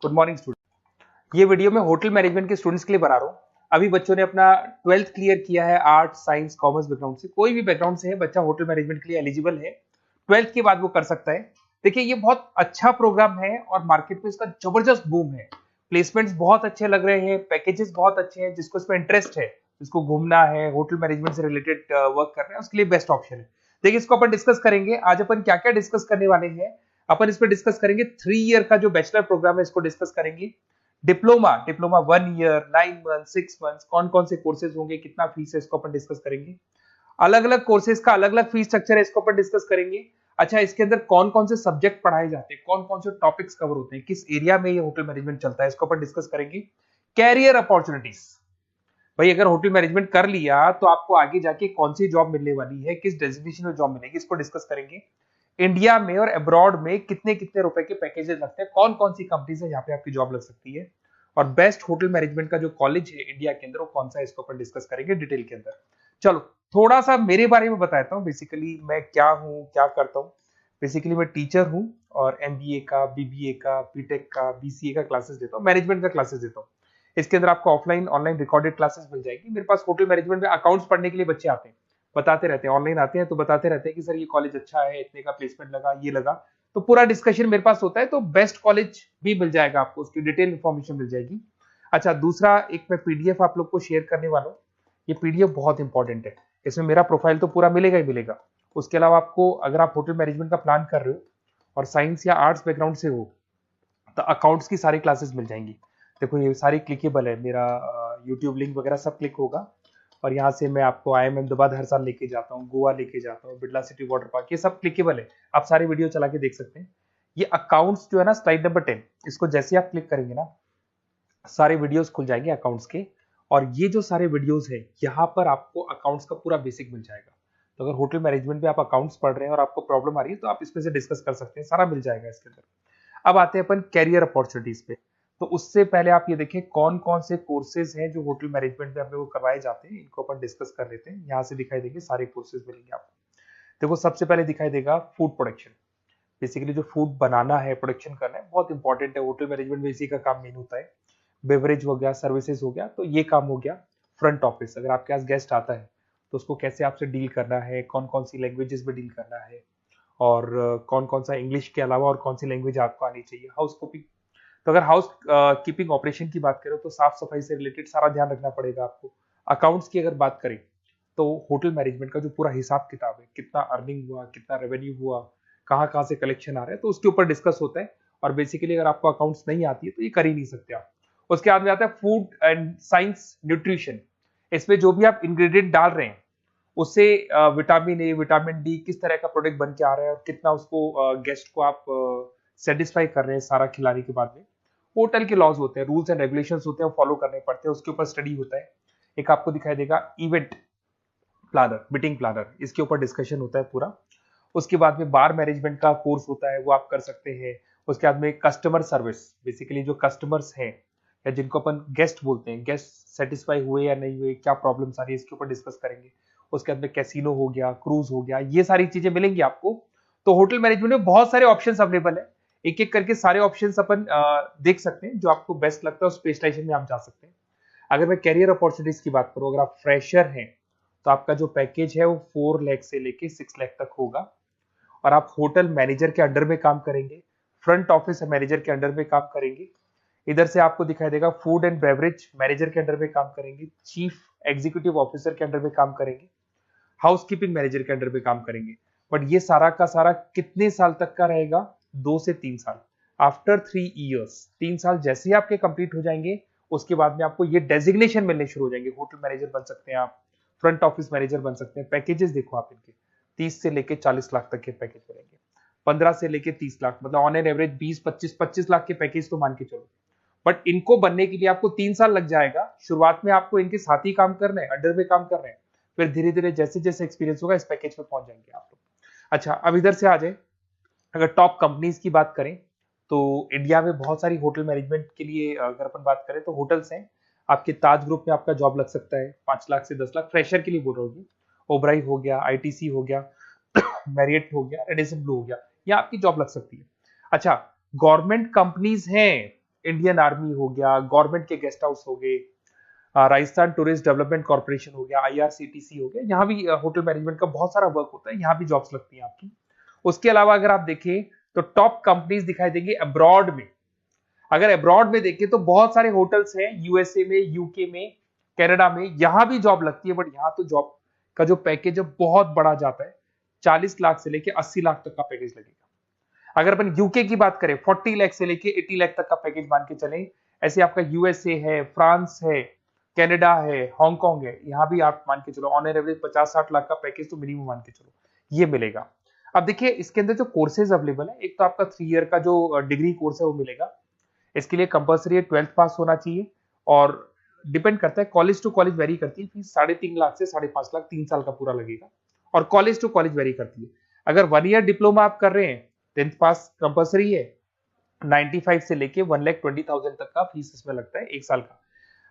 Good morning student. ये video मैं hotel management के स्टूडेंट्स के लिए बना रहा हूँ। अभी बच्चों ने अपना 12th क्लियर किया है, आर्ट साइंस कॉमर्स बैकग्राउंड से, कोई भी बैकग्राउंड से है बच्चा होटल मैनेजमेंट के लिए एलिजिबल है। 12th के बाद वो कर सकता है। देखिए ये बहुत अच्छा प्रोग्राम है और मार्केट में इसका जबरदस्त बूम है। प्लेसमेंट्स बहुत अच्छे लग रहे हैं, पैकेजेस बहुत अच्छे हैं। जिसको इसमें इंटरेस्ट है, जिसको घूमना है, होटल मैनेजमेंट से रिलेटेड वर्क करना है, उसके लिए बेस्ट ऑप्शन है। देखिए इसको अपन डिस्कस करेंगे। आज अपन क्या क्या डिस्कस करने वाले हैं, अपन इस पर डिस्कस करेंगे 3 ईयर का जो बैचलर प्रोग्राम है इसको डिस्कस करेंगे। डिप्लोमा 1 ईयर, 9 मंथ, 6 मंथ, कौन कौन से कोर्सेज होंगे, कितना फीस है, इसको अपन डिस्कस करेंगे। अलग अलग कोर्सेज का अलग अलग फीस स्ट्रक्चर है, इसको अपन डिस्कस करेंगे। अच्छा, इसके अंदर कौन कौन से सब्जेक्ट पढ़ाए जाते हैं, कौन कौन से टॉपिक्स कवर होते हैं, किस एरिया में ये होटल मैनेजमेंट चलता है, इसको अपन डिस्कस करेंगे। कैरियर अपॉर्चुनिटीज, भाई अगर होटल मैनेजमेंट कर लिया तो आपको आगे जाके कौन सी जॉब मिलने वाली है, किस डेजिग्नेशन में जॉब मिलेगी, इसको डिस्कस करेंगे। इंडिया में और अब्रॉड में कितने कितने रुपए के पैकेजेस लगते हैं, कौन कौन सी कंपनीज है जहां पे आपकी जॉब लग सकती है, और बेस्ट होटल मैनेजमेंट का जो कॉलेज है इंडिया के अंदर वो कौन सा है, इसको अपन डिस्कस करेंगे डिटेल के अंदर। चलो थोड़ा सा मेरे बारे में बताता हूँ, बेसिकली मैं क्या हूँ, क्या करता हूँ। बेसिकली मैं टीचर हूँ और एमबीए का, बीबीए का, बीटेक का, बीसीए का क्लासेस देता हूँ, मैनेजमेंट का क्लासेस देता हूँ। इसके अंदर आपको ऑफलाइन ऑनलाइन रिकॉर्डेड क्लासेस मिल जाएगी। मेरे पास होटल मैनेजमेंट में अकाउंट्स पढ़ने के लिए बच्चे आते हैं, बताते रहते हैं, ऑनलाइन आते हैं तो बताते रहते हैं कि सर ये कॉलेज अच्छा है, इतने का प्लेसमेंट लगा, ये लगा। तो पूरा डिस्कशन मेरे पास होता है, तो बेस्ट कॉलेज भी मिल जाएगा आपको, उसकी डिटेल इंफॉर्मेशन मिल जाएगी। अच्छा, दूसरा एक मैं पीडीएफ आप लोग को शेयर करने वाला हूँ। ये पीडीएफ बहुत इंपॉर्टेंट है, इसमें मेरा प्रोफाइल तो पूरा मिलेगा ही मिलेगा। उसके अलावा आपको अगर आप होटल मैनेजमेंट का प्लान कर रहे हो और साइंस या आर्ट्स बैकग्राउंड से हो तो अकाउंट्स की सारी क्लासेस मिल जाएंगी। देखो ये सारी क्लिकेबल है, मेरा यूट्यूब लिंक वगैरह सब क्लिक होगा। और यहाँ से मैं आपको IIM अहमदाबाद हर साल लेके जाता हूँ, गोवा लेके जाता हूँ, बिरला सिटी वाटर पार्क, ये सब क्लिकेबल है। आप सारी वीडियो चला के देख सकते हैं। ये अकाउंट्स जो है ना, स्लाइड नंबर 10, इसको जैसे आप क्लिक करेंगे ना सारे वीडियोस खुल जाएंगे अकाउंट्स के। और ये जो सारे वीडियोस है यहाँ पर आपको अकाउंट्स का पूरा बेसिक मिल जाएगा। तो अगर होटल मैनेजमेंट में आप अकाउंट्स पढ़ रहे हैं और आपको प्रॉब्लम आ रही है तो आप इसमें से डिस्कस कर सकते हैं, सारा मिल जाएगा इसके अंदर। अब आते हैं अपन कैरियर अपॉर्चुनिटीज पे। तो उससे पहले आप ये देखें कौन कौन से कोर्सेज हैं जो होटल मैनेजमेंट में अपने को करवाए जाते हैं, इनको अपन डिस्कस कर लेते हैं। यहाँ से दिखाई देंगे सारे कोर्सेज मिलेंगे आपको। देखो सबसे पहले दिखाई देगा फूड प्रोडक्शन। बेसिकली जो फूड बनाना है, प्रोडक्शन करना है, बहुत इंपॉर्टेंट है। होटल मैनेजमेंट में इसी का काम मेन होता है। बेवरेज हो गया, सर्विसेज हो गया, तो ये काम हो गया। फ्रंट ऑफिस, अगर आपके पास गेस्ट आता है तो उसको कैसे आपसे डील करना है, कौन कौन सी लैंग्वेजेस में डील करना है, और कौन कौन सा इंग्लिश के अलावा और कौन सी लैंग्वेज आपको आनी चाहिए। हाउस कीपिंग, तो अगर हाउस कीपिंग ऑपरेशन की बात करें तो साफ सफाई से रिलेटेड सारा ध्यान रखना पड़ेगा आपको। अकाउंट्स की अगर बात करें तो होटल मैनेजमेंट का जो पूरा हिसाब किताब है, कितना अर्निंग हुआ, कितना रेवेन्यू हुआ, कहाँ कहाँ से कलेक्शन आ रहा है, तो उसके ऊपर डिस्कस होता है। और बेसिकली अगर आपको अकाउंट्स नहीं आती है तो ये कर ही नहीं सकते आप। उसके बाद में आता है फूड एंड साइंस न्यूट्रिशन। इसमें जो भी आप इंग्रेडिएंट डाल रहे हैं उससे विटामिन ए, विटामिन डी, किस तरह का प्रोडक्ट बन के आ रहा है और कितना उसको गेस्ट को आप सेटिस्फाई कर रहे हैं सारा खिलाने के बाद में। होटल के लॉज होते हैं, रूल्स एंड रेगुलेशंस होते हैं, वो फॉलो करने पड़ते हैं, उसके ऊपर स्टडी होता है। एक आपको दिखाई देगा इवेंट प्लानर, मीटिंग प्लानर, इसके ऊपर डिस्कशन होता है पूरा। उसके बाद में बार मैनेजमेंट का कोर्स होता है, वो आप कर सकते हैं। उसके बाद में कस्टमर सर्विस, बेसिकली जो कस्टमर्स हैं या जिनको अपन गेस्ट बोलते हैं, गेस्ट सेटिस्फाई हुए या नहीं हुए, क्या प्रॉब्लम्स आ रही है, इसके ऊपर डिस्कस करेंगे। उसके बाद में कैसीनो हो गया, क्रूज हो गया, ये सारी चीजें मिलेंगी आपको। तो होटल मैनेजमेंट में बहुत सारे ऑप्शंस अवेलेबल है, एक एक करके सारे ऑप्शंस अपन देख सकते हैं। जो आपको बेस्ट लगता है उस स्पेशलाइजेशन में आप जा सकते हैं। अगर मैं कैरियर अपॉर्चुनिटीज की बात करूं, अगर आप फ्रेशर हैं तो आपका जो पैकेज है वो 4 लाख से लेके 6 लाख तक होगा। और आप होटल मैनेजर के अंडर में काम करेंगे, फ्रंट ऑफिस मैनेजर के अंडर में काम करेंगे। इधर से आपको दिखाई देगा फूड एंड बेवरेज मैनेजर के अंडर में काम करेंगे, चीफ एग्जीक्यूटिव ऑफिसर के अंडर में काम करेंगे, हाउसकीपिंग मैनेजर के अंडर में काम करेंगे। बट ये सारा का सारा कितने साल तक का रहेगा? 2 से 3 साल। आफ्टर 3 ईयर्स, 3 साल जैसे ही आपके कंप्लीट हो जाएंगे उसके बाद में आपको ये डेजिग्नेशन मिलने शुरू हो जाएंगे। होटल मैनेजर बन सकते हैं आप, फ्रंट ऑफिस मैनेजर बन सकते हैं। पैकेजेस देखो आप इनके, 30 से लेके 40 लाख तक के पैकेज मिलेंगे, 15 से लेके 30 लाख, मतलब ऑन एन एवरेज 20-25 लाख के पैकेज तो मान के चलो। बट इनको बनने के लिए आपको 3 साल लग जाएगा। शुरुआत में आपको इनके साथ ही काम करना है, अंडर में काम कर रहे हैं, फिर धीरे धीरे जैसे जैसे एक्सपीरियंस होगा इस पैकेज पे पहुंच जाएंगे आप लोग। अच्छा, अब इधर से आ जाए, अगर टॉप कंपनीज की बात करें तो इंडिया में बहुत सारी होटल मैनेजमेंट के लिए अगर अपन बात करें तो होटल्स हैं। आपके ताज ग्रुप में आपका जॉब लग सकता है 5 लाख से 10 लाख, फ्रेशर के लिए बोल रहा हूँ। ओबराई हो गया, आईटीसी हो गया, मैरियट हो गया, रेडिसन ब्लू हो गया, यहाँ आपकी जॉब लग सकती है। अच्छा, गवर्नमेंट कंपनीज हैं इंडियन आर्मी हो गया, गवर्नमेंट के गेस्ट हाउस हो गए, राजस्थान टूरिस्ट डेवलपमेंट कॉर्पोरेशन हो गया, आईआरसीटीसी हो गया, यहाँ भी होटल मैनेजमेंट का बहुत सारा वर्क होता है, यहाँ भी जॉब्स लगती हैं आपकी। उसके अलावा अगर आप देखें तो टॉप कंपनीज दिखाई देंगी अब्रॉड में। अगर अब्रॉड में देखें तो बहुत सारे होटल्स हैं यूएसए में, यूके में, कनाडा में, यहां भी जॉब लगती है, बट यहां तो जॉब का जो पैकेज है बहुत बड़ा जाता है, 40 लाख से लेके 80 लाख तक का पैकेज लगेगा। अगर अपन यूके की बात करें 40 लाख से लेके 80 लाख तक का पैकेज मान के चले। ऐसे आपका यूएसए है, फ्रांस है, कनाडा है, हांगकांग है, यहाँ भी आप मान के चलो ऑन एन एवरेज 50-60 लाख का पैकेज तो मिनिमम मान के चलो ये मिलेगा। अब देखिए इसके अंदर जो कोर्सेज अवेलेबल है, एक तो आपका 3 ईयर का जो डिग्री कोर्स है वो मिलेगा। इसके लिए कंपलसरी 12th पास होना चाहिए, और डिपेंड करता है कॉलेज टू कॉलेज वेरी करती है फीस, 3.5 लाख से 5.5 लाख 3 साल का पूरा लगेगा, और कॉलेज टू कॉलेज वेरी करती है। अगर 1 ईयर डिप्लोमा आप कर रहे हैं, 10th पास कंपलसरी है, 95 से लेके 1,20,000 तक का फीस इसमें लगता है एक साल का।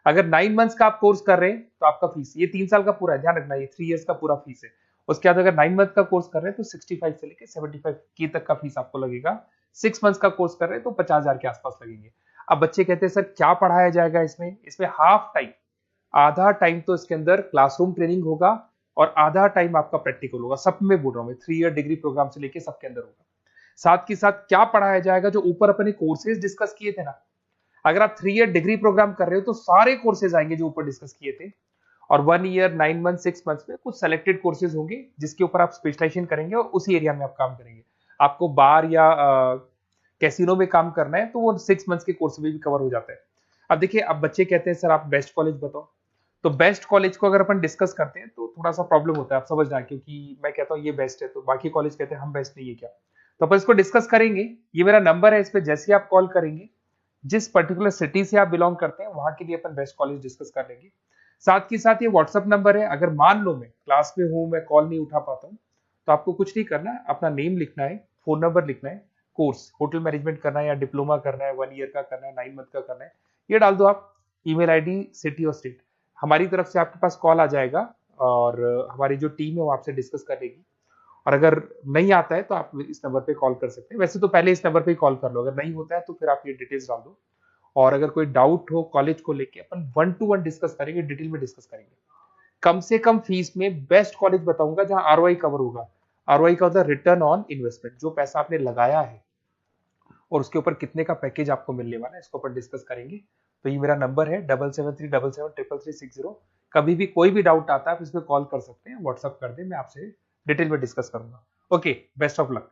अगर 9 मंथ्स का आप कोर्स कर रहे हैं तो आपका फीस, ये 3 साल का पूरा है, ध्यान रखना, ये 3 इयर्स का पूरा फीस है। उसके बाद अगर 9 मंथ का कोर्स कर रहे हैं तो 65 से लेके 75 की तक का फीस आपको लगेगा। 6 मंथ्स का कोर्स कर रहे हैं तो 50,000 के आसपास लगेंगे। अब बच्चे कहते हैं सर क्या पढ़ाया जाएगा इसमें? इसमें हाफ टाइम, आधा टाइम तो इसके अंदर क्लासरूम ट्रेनिंग होगा और आधा टाइम आपका प्रैक्टिकल होगा। सब में बोल रहा हूँ मैं, 3 ईयर डिग्री प्रोग्राम से लेके सबके अंदर होगा। साथ के साथ क्या पढ़ाया जाएगा, जो ऊपर अपने कोर्सेज डिस्कस किए थे ना, अगर आप 3 ईयर डिग्री प्रोग्राम कर रहे हो तो सारे कोर्सेज आएंगे जो ऊपर डिस्कस किए थे, और 1 ईयर, 9 मंथ, 6 मंथ में कुछ सेलेक्टेड कोर्सेज होंगे जिसके ऊपर आप स्पेशलाइजेशन करेंगे और उसी एरिया में आप काम करेंगे। आपको बार या कैसीनो में काम करना है तो वो 6 मंथ्स के कोर्स में भी कवर हो जाता है। अब देखिए, अब बच्चे कहते हैं सर आप बेस्ट कॉलेज बताओ, तो बेस्ट कॉलेज को अगर अपन डिस्कस करते हैं तो थोड़ा सा प्रॉब्लम होता है, आप समझना, क्योंकि मैं कहता हूँ ये बेस्ट है तो बाकी कॉलेज कहते हैं हम बेस्ट नहीं है क्या, तो अपन इसको डिस्कस करेंगे। ये मेरा नंबर है, इस पे जैसे ही आप कॉल करेंगे, जिस पर्टिकुलर सिटी से आप बिलोंग करते हैं वहां के लिए अपन बेस्ट कॉलेज डिस्कस कर लेंगे। साथ के साथ ये व्हाट्सअप नंबर है, अगर मान लो मैं क्लास में हूं, मैं कॉल नहीं उठा पाता हूं, तो आपको कुछ नहीं करना है, अपना नेम लिखना है, फोन नंबर लिखना है, कोर्स होटल मैनेजमेंट करना है या डिप्लोमा करना है, 1 ईयर का करना है, 9 मंथ का करना है, ये डाल दो आप, ईमेल आईडी, सिटी और स्टेट, हमारी तरफ से आपके पास कॉल आ जाएगा और हमारी जो टीम है वो आपसे डिस्कस कर लेगी। और अगर नहीं आता है तो आप इस नंबर पे कॉल कर सकते हैं, वैसे तो पहले इस नंबर पे कॉल कर लो, अगर नहीं होता है तो फिर आप ये डिटेल्स डाल दो। और अगर कोई डाउट हो कॉलेज को लेके, अपन 1 to 1 डिस्कस करेंगे, डिटेल में डिस्कस करेंगे। कम से कम फीस में बेस्ट कॉलेज बताऊंगा जहां आरओआई कवर होगा। आरओआई का होता है रिटर्न ऑन इन्वेस्टमेंट, जो पैसा आपने लगाया है और उसके ऊपर कितने का पैकेज आपको मिलने वाला है, इसको अपन डिस्कस करेंगे। तो ये मेरा नंबर है 7737733360। कभी भी कोई भी डाउट आता है आप इस पर कॉल कर सकते हैं, व्हाट्सअप कर दे, मैं आपसे डिटेल में डिस्कस करूंगा। Okay, best of luck.